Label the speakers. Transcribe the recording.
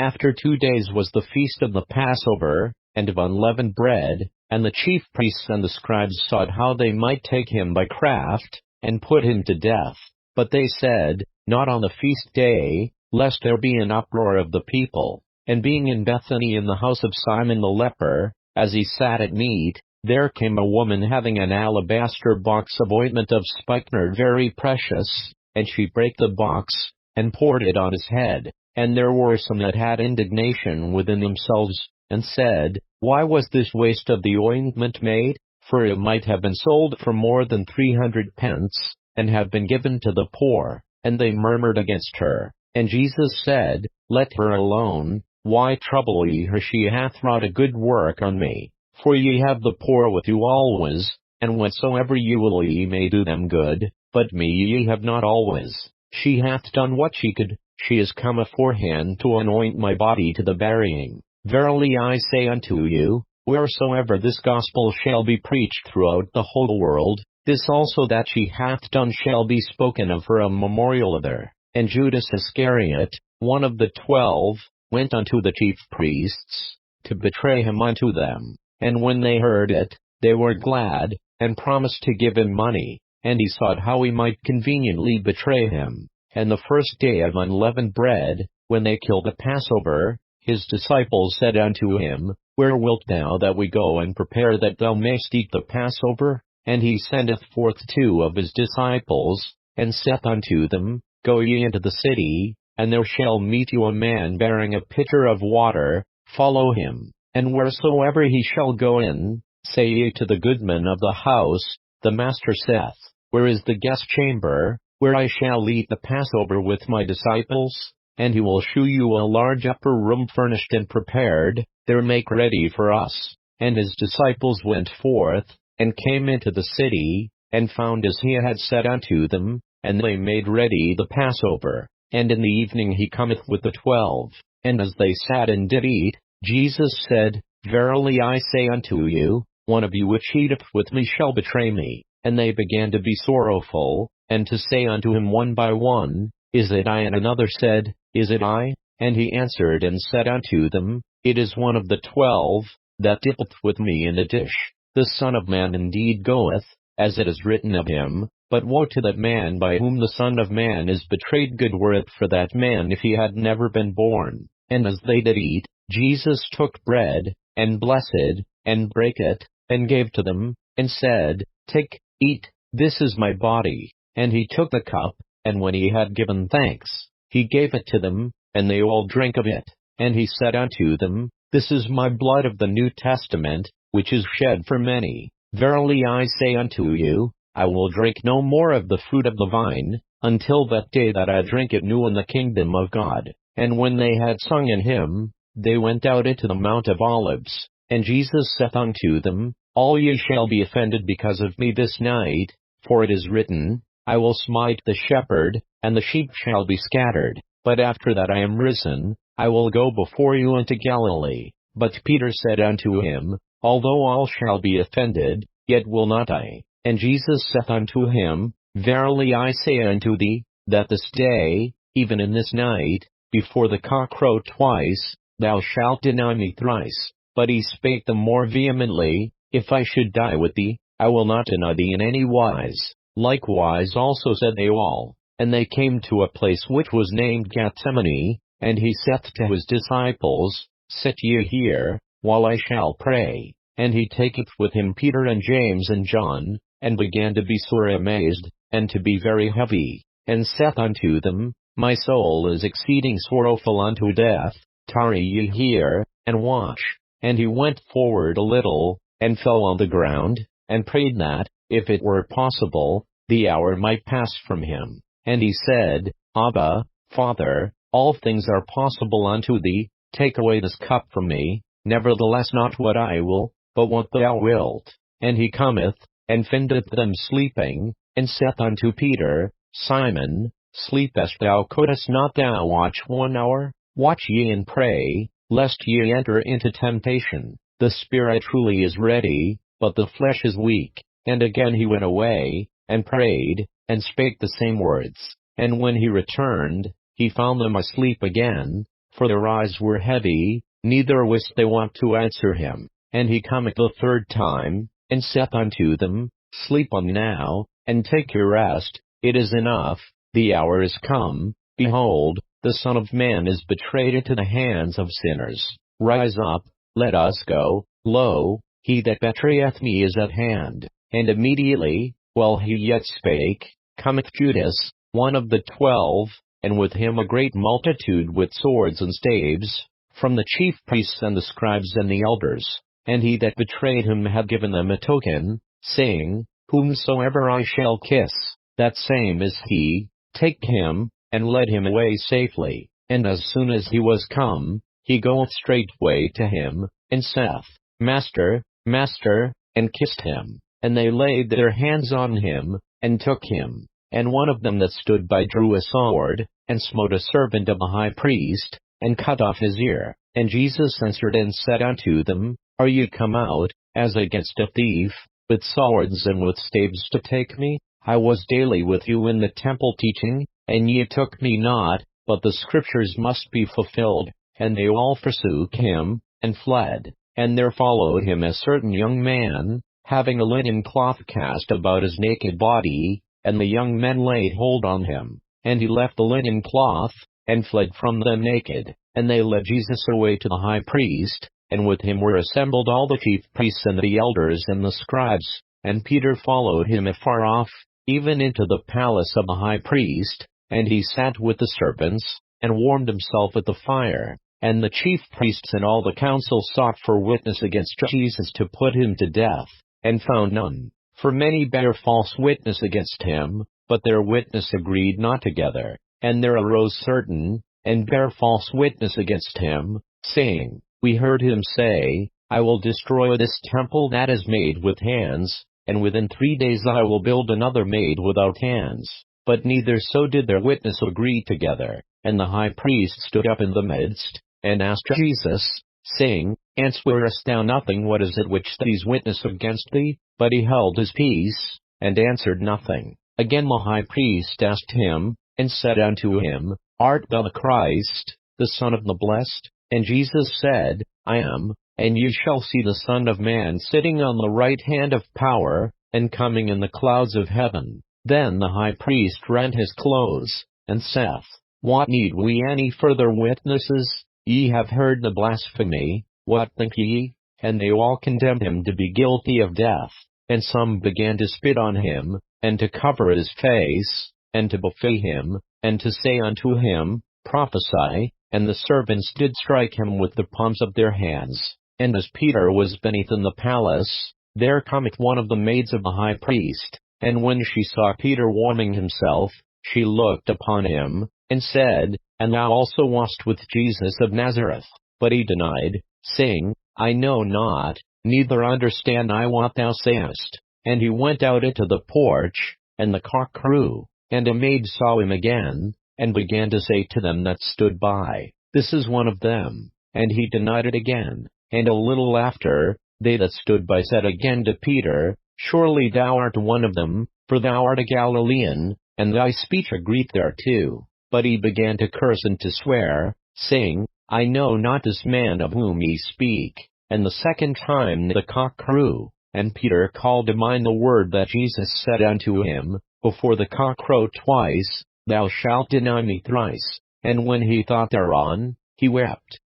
Speaker 1: After 2 days was the feast of the Passover, and of unleavened bread, and the chief priests and the scribes sought how they might take him by craft, and put him to death. But they said, Not on the feast day, lest there be an uproar of the people. And being in Bethany in the house of Simon the leper, as he sat at meat, there came a woman having an alabaster box of ointment of spikenard very precious, and she brake the box, and poured it on his head. And there were some that had indignation within themselves, and said, Why was this waste of the ointment made? For it might have been sold for more than 300 pence, and have been given to the poor. And they murmured against her. And Jesus said, Let her alone. Why trouble ye her? She hath wrought a good work on me. For ye have the poor with you always, and whensoever ye will ye may do them good, but me ye have not always. She hath done what she could. She is come aforehand to anoint my body to the burying. Verily I say unto you, wheresoever this gospel shall be preached throughout the whole world, this also that she hath done shall be spoken of for a memorial of her. And Judas Iscariot, one of the 12, went unto the chief priests, to betray him unto them. And when they heard it, they were glad, and promised to give him money. And he sought how he might conveniently betray him. And the first day of unleavened bread, when they killed the Passover, his disciples said unto him, Where wilt thou that we go and prepare that thou mayst eat the Passover? And he sendeth forth 2 of his disciples, and saith unto them, Go ye into the city, and there shall meet you a man bearing a pitcher of water, follow him. And wheresoever he shall go in, say ye to the goodman of the house, The Master saith, Where is the guest chamber, where I shall eat the Passover with my disciples? And he will shew you a large upper room furnished and prepared, there make ready for us. And his disciples went forth, and came into the city, and found as he had said unto them, and they made ready the Passover. And in the evening he cometh with the 12. And as they sat and did eat, Jesus said, Verily I say unto you, one of you which eateth with me shall betray me. And they began to be sorrowful, and to say unto him one by one, Is it I? And another said, Is it I? And he answered and said unto them, It is one of the 12, that dippeth with me in a dish. The Son of Man indeed goeth, as it is written of him, but woe to that man by whom the Son of Man is betrayed. Good were it for that man if he had never been born. And as they did eat, Jesus took bread, and blessed, and brake it, and gave to them, and said, Take, eat, this is my body. And he took the cup, and when he had given thanks, he gave it to them, and they all drank of it. And he said unto them, This is my blood of the New Testament, which is shed for many. Verily I say unto you, I will drink no more of the fruit of the vine, until that day that I drink it new in the kingdom of God. And when they had sung an hymn, they went out into the Mount of Olives. And Jesus saith unto them, All ye shall be offended because of me this night, for it is written, I will smite the shepherd, and the sheep shall be scattered. But after that I am risen, I will go before you into Galilee. But Peter said unto him, Although all shall be offended, yet will not I. And Jesus saith unto him, Verily I say unto thee, that this day, even in this night, before the cock crow twice, thou shalt deny me thrice. But he spake the more vehemently, If I should die with thee, I will not deny thee in any wise. Likewise also said they all. And they came to a place which was named Gethsemane, and he saith to his disciples, Sit ye here, while I shall pray. And he taketh with him Peter and James and John, and began to be sore amazed, and to be very heavy, and saith unto them, My soul is exceeding sorrowful unto death, tarry ye here, and watch. And he went forward a little, and fell on the ground, and prayed that, if it were possible, the hour might pass from him. And he said, Abba, Father, all things are possible unto thee, take away this cup from me, nevertheless not what I will, but what thou wilt. And he cometh, and findeth them sleeping, and saith unto Peter, Simon, sleepest thou? Couldest not thou watch 1 hour? Watch ye and pray, lest ye enter into temptation. The spirit truly is ready, but the flesh is weak. And again he went away, and prayed, and spake the same words. And when he returned, he found them asleep again, for their eyes were heavy, neither wist they what to answer him. And he cometh the third time, and saith unto them, Sleep on now, and take your rest, it is enough, the hour is come, behold, the Son of Man is betrayed into the hands of sinners. Rise up, let us go, lo, he that betrayeth me is at hand. And immediately, while he yet spake, cometh Judas, one of the 12, and with him a great multitude with swords and staves, from the chief priests and the scribes and the elders. And he that betrayed him had given them a token, saying, Whomsoever I shall kiss, that same is he, take him, and led him away safely. And as soon as he was come, he goeth straightway to him, and saith, Master, Master, and kissed him. And they laid their hands on him, and took him. And one of them that stood by drew a sword, and smote a servant of the high priest, and cut off his ear. And Jesus answered and said unto them, Are ye come out, as against a thief, with swords and with staves to take me? I was daily with you in the temple teaching, and ye took me not, but the scriptures must be fulfilled. And they all forsook him, and fled. And there followed him a certain young man, having a linen cloth cast about his naked body, and the young men laid hold on him. And he left the linen cloth, and fled from them naked. And they led Jesus away to the high priest, and with him were assembled all the chief priests and the elders and the scribes. And Peter followed him afar off, even into the palace of the high priest, and he sat with the servants, and warmed himself at the fire. And the chief priests and all the council sought for witness against Jesus to put him to death, and found none. For many bare false witness against him, but their witness agreed not together. And there arose certain, and bare false witness against him, saying, We heard him say, I will destroy this temple that is made with hands, and within 3 days I will build another made without hands. But neither so did their witness agree together. And the high priest stood up in the midst, and asked Jesus, saying, Answerest thou nothing? What is it which these witness against thee? But he held his peace, and answered nothing. Again the high priest asked him, and said unto him, Art thou the Christ, the Son of the Blessed? And Jesus said, I am. And ye shall see the Son of Man sitting on the right hand of power, and coming in the clouds of heaven. Then the high priest rent his clothes, and saith, What need we any further witnesses? Ye have heard the blasphemy, what think ye? And they all condemned him to be guilty of death. And some began to spit on him, and to cover his face, and to buffet him, and to say unto him, Prophesy. And the servants did strike him with the palms of their hands. And as Peter was beneath in the palace, there cometh one of the maids of the high priest. And when she saw Peter warming himself, she looked upon him, and said, And thou also wast with Jesus of Nazareth. But he denied, saying, I know not, neither understand I what thou sayest. And he went out into the porch, and the cock crew. And a maid saw him again, and began to say to them that stood by, This is one of them. And he denied it again. And a little after, they that stood by said again to Peter, Surely thou art one of them, for thou art a Galilean, and thy speech agreeth thereto. But he began to curse and to swear, saying, I know not this man of whom ye speak. And the second time the cock crew. And Peter called to mind the word that Jesus said unto him, Before the cock crow twice, thou shalt deny me thrice. And when he thought thereon, he wept.